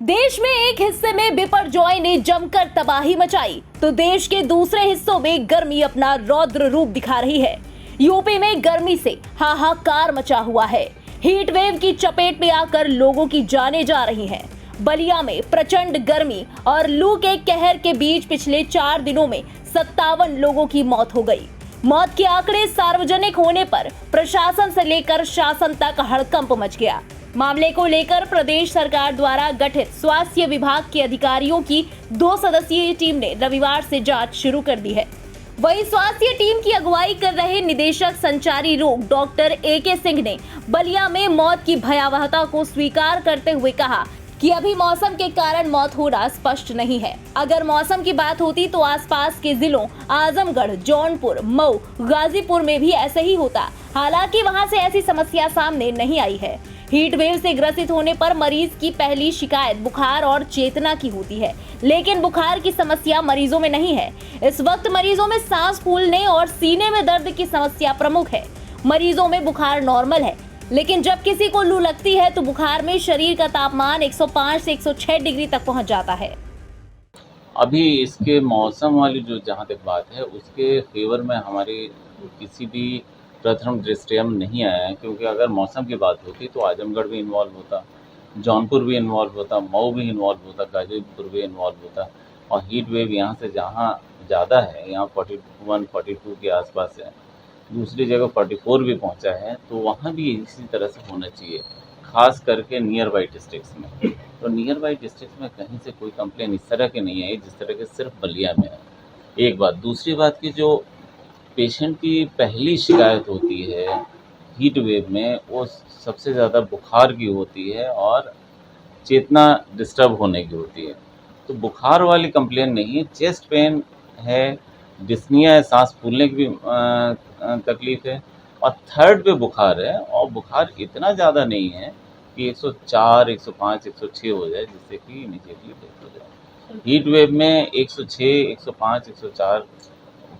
देश में एक हिस्से में बिपरजॉय ने जमकर तबाही मचाई तो देश के दूसरे हिस्सों में गर्मी अपना रौद्र रूप दिखा रही है। यूपी में गर्मी से हाहाकार मचा हुआ है। हीट वेव की चपेट में आकर लोगों की जानें जा रही हैं। बलिया में प्रचंड गर्मी और लू के कहर के बीच पिछले 4 दिनों में 57 लोगों की मौत हो गई। मौत के आंकड़े सार्वजनिक होने पर प्रशासन से लेकर शासन तक हड़कंप मच गया। मामले को लेकर प्रदेश सरकार द्वारा गठित स्वास्थ्य विभाग के अधिकारियों की 2 सदस्यीय टीम ने रविवार से जांच शुरू कर दी है। वहीं स्वास्थ्य टीम की अगुवाई कर रहे निदेशक संचारी रोग डॉक्टर AK सिंह ने बलिया में मौत की भयावहता को स्वीकार करते हुए कहा कि अभी मौसम के कारण मौत होना स्पष्ट नहीं है। अगर मौसम की बात होती तो आसपास के जिलों आजमगढ़, जौनपुर, मऊ, गाजीपुर में भी ऐसे ही होता। हालांकि वहां से ऐसी समस्या सामने नहीं आई है। हीट वेव से ग्रसित होने पर मरीज की पहली शिकायत बुखार और चेतना की होती है, लेकिन बुखार की समस्या मरीजों में नहीं है। इस वक्त मरीजों में सांस फूलने और सीने में दर्द की समस्या प्रमुख है। मरीजों में बुखार नॉर्मल है, लेकिन जब किसी को लू लगती है तो बुखार में शरीर का तापमान 105 से 106 डिग्री तक पहुंच जाता है। अभी इसके मौसम वाली जो जहाँ तक बात है उसके फेवर में हमारे किसी भी प्रथम दृष्टया में नहीं आया है, क्योंकि अगर मौसम की बात होती तो आजमगढ़ भी इन्वॉल्व होता, जौनपुर भी इन्वॉल्व होता, मऊ भी इन्वॉल्व होता, गाजीपुर भी इन्वॉल्व होता। और हीट वेव यहाँ से जहाँ ज़्यादा है, यहाँ 41-42 के आसपास है, दूसरी जगह 44 भी पहुँचा है, तो वहाँ भी इसी तरह से होना चाहिए, खास करके नियर बाई डिस्ट्रिक्ट्स में। तो नियर बाई डिस्ट्रिक्ट्स में कहीं से कोई कंप्लेन इस तरह की नहीं आई जिस तरह के सिर्फ बलिया में है। एक बात। दूसरी बात की जो पेशेंट की पहली शिकायत होती है हीट वेव में, वो सबसे ज़्यादा बुखार की होती है और चेतना डिस्टर्ब होने की होती है। तो बुखार वाली कंप्लेन नहीं है, चेस्ट पेन है, डिस्निया है, सांस फूलने की भी तकलीफ़ है, और थर्ड पे बुखार है, और बुखार इतना ज़्यादा नहीं है कि 104, 105, 106 हो जाए जिससे कि इमीडिएटली डेथ हो जाए। हीट वेव में 106, 105, 104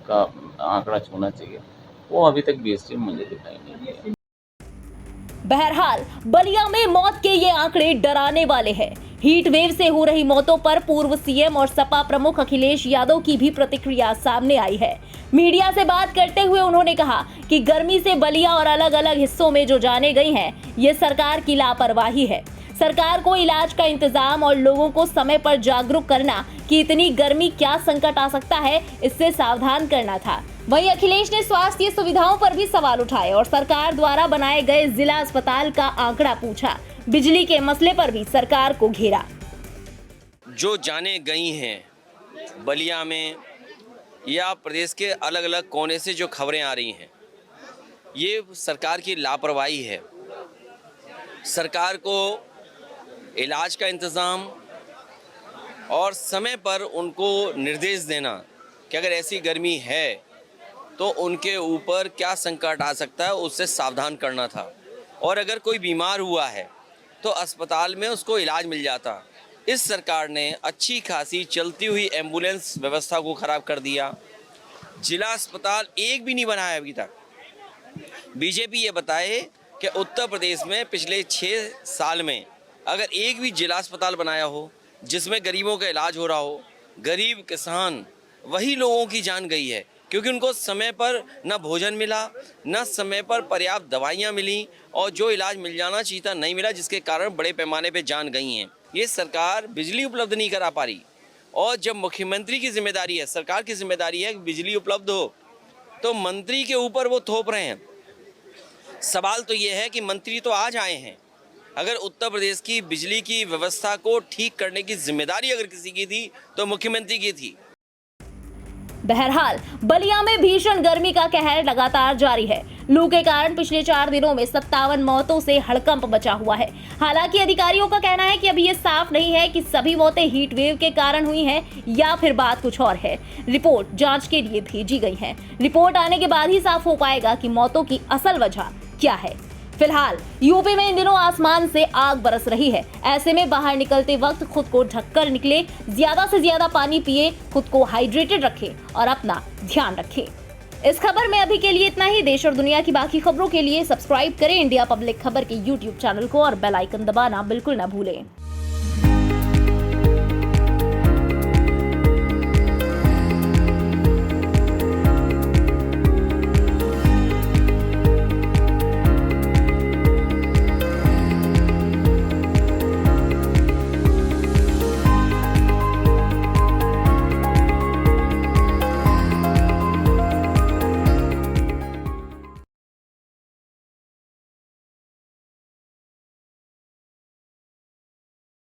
का आंकड़ा छूना चाहिए, वो अभी तक BST में मुझे दिखाई नहीं दिया। बहरहाल बलिया में मौत के ये आंकड़े डराने वाले हैं। हीट वेव से हो रही मौतों पर पूर्व CM और सपा प्रमुख अखिलेश यादव की भी प्रतिक्रिया सामने आई है। मीडिया से बात करते हुए उन्होंने कहा कि गर्मी से बलिया और अलग अलग हिस्सों में जो जाने गई हैं, ये सरकार की लापरवाही है। सरकार को इलाज का इंतजाम और लोगों को समय पर जागरूक करना कि इतनी गर्मी क्या संकट आ सकता है, इससे सावधान करना था। वहीं अखिलेश ने स्वास्थ्य सुविधाओं पर भी सवाल उठाए और सरकार द्वारा बनाए गए जिला अस्पताल का आंकड़ा पूछा। बिजली के मसले पर भी सरकार को घेरा। जो जाने गई हैं बलिया में या प्रदेश के अलग अलग कोने से जो खबरें आ रही हैं, ये सरकार की लापरवाही है। सरकार को इलाज का इंतज़ाम और समय पर उनको निर्देश देना कि अगर ऐसी गर्मी है तो उनके ऊपर क्या संकट आ सकता है, उससे सावधान करना था। और अगर कोई बीमार हुआ है तो अस्पताल में उसको इलाज मिल जाता। इस सरकार ने अच्छी खासी चलती हुई एम्बुलेंस व्यवस्था को ख़राब कर दिया। जिला अस्पताल एक भी नहीं बनाया अभी तक। बीजेपी ये बताए कि उत्तर प्रदेश में पिछले 6 साल में अगर एक भी जिला अस्पताल बनाया हो जिसमें गरीबों का इलाज हो रहा हो, गरीब किसान वही लोगों की जान गई है, क्योंकि उनको समय पर न भोजन मिला, न समय पर पर्याप्त दवाइयाँ मिली, और जो इलाज मिल जाना चाहिए था नहीं मिला, जिसके कारण बड़े पैमाने पे जान गई हैं। ये सरकार बिजली उपलब्ध नहीं करा पा रही, और जब मुख्यमंत्री की जिम्मेदारी है, सरकार की जिम्मेदारी है कि बिजली उपलब्ध हो, तो मंत्री के ऊपर वो थोप रहे हैं। सवाल तो ये है कि मंत्री तो आज आए हैं, अगर उत्तर प्रदेश की बिजली की व्यवस्था को ठीक करने की जिम्मेदारी अगर किसी की थी तो मुख्यमंत्री की थी। बहरहाल बलिया में भीषण गर्मी का कहर लगातार जारी है। लू के कारण पिछले 4 दिनों में 57 मौतों से हड़कंप मचा हुआ है। हालांकि अधिकारियों का कहना है कि अभी ये साफ नहीं है कि सभी मौतें हीट वेव के कारण हुई हैं या फिर बात कुछ और है। रिपोर्ट जांच के लिए भेजी गई है। रिपोर्ट आने के बाद ही साफ हो पाएगा कि मौतों की असल वजह क्या है। फिलहाल यूपी में इन दिनों आसमान से आग बरस रही है। ऐसे में बाहर निकलते वक्त खुद को ढककर निकले, ज्यादा से ज्यादा पानी पिए, खुद को हाइड्रेटेड रखें और अपना ध्यान रखें। इस खबर में अभी के लिए इतना ही। देश और दुनिया की बाकी खबरों के लिए सब्सक्राइब करें इंडिया पब्लिक खबर के YouTube चैनल को और बेल आइकन दबाना बिल्कुल न भूलें।